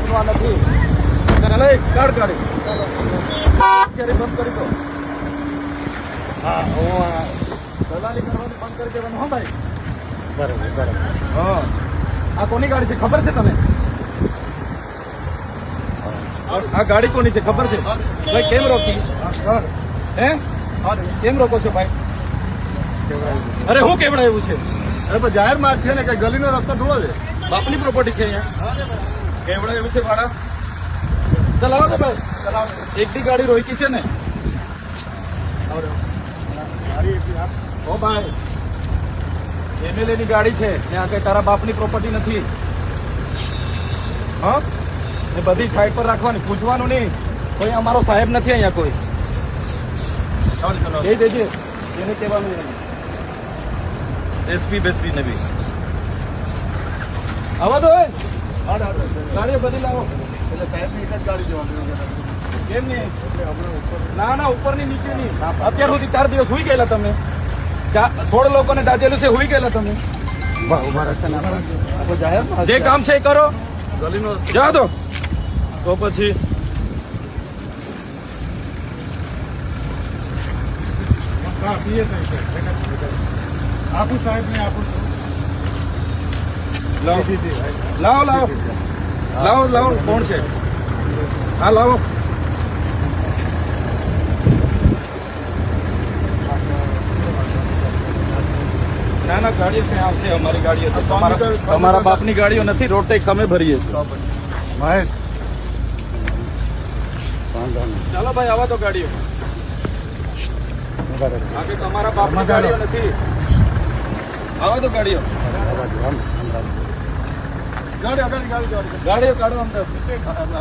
બનવા નથી. ચાલે કાઢ ગાડી બંધ કરી દો. હા દલાલી કરવાનું બંધ કરી દેવાનું. હા ભાઈ બરાબર. હા આ કોની ગાડી છે ખબર છે તને? આ ગાડી કોની છે ખબર છે? ભાઈ કેમ રોકી? હે કેમ રોકો છો ભાઈ? અરે હું કેવડાવ્યું છે? અરે પણ જાહેર માર્ગ છે ને, કઈ ગલીનો રસ્તો થોડો છે. બાપની પ્રોપર્ટી છે અહીંયા. કેવડાવ્યું છે ભાડા. ચલાવો ને ભાઈ, ચલાવો. એક દી ગાડી રોકી છે ને? ઓ ભાઈ MLA ની ગાડી છે ને, આ કઈ તારા બાપની પ્રોપર્ટી નથી. હા એ બધી સાઈડ પર રાખવાની, પૂછવાનું નહીં. કોઈ અમારો સાહેબ નથી અહીંયા કોઈ. દઈ દેજે એને કહેવાનું. એસપી બેસપી ને બી આવા દો. ગાડીઓ બધી લાવો. એટલે સાહેબની એક જ ગાડી જોવાની. કેમ નહીં? ના ના ઉપરની નીચેની. અત્યાર સુધી 4 દિવસ હુઈ ગયેલા તમે. 16 લોકોને દાજેલું છે, હુઈ ગયેલા તમે. જે કામ છે એ કરો. ગલીનો જા દો તો પછી આપું સાહેબ ને આપું. લાવો લાવો લાવો લાવો. કોણ છે? હા લાવો. ના ના ગાડીઓ ક્યાં આવશે? અમારી ગાડીઓ છે. તમારા બાપની ગાડીઓ નથી. રોડ ટેક્સ અમે ભરીએ છીએ. મહેશ ચાલો ભાઈ આવા તો ગાડીઓ. બાકી તમારા બાપની ગાડીઓ નથી. આવા તો ગાડીઓ. ગાડીઓ કાઢો અંદર.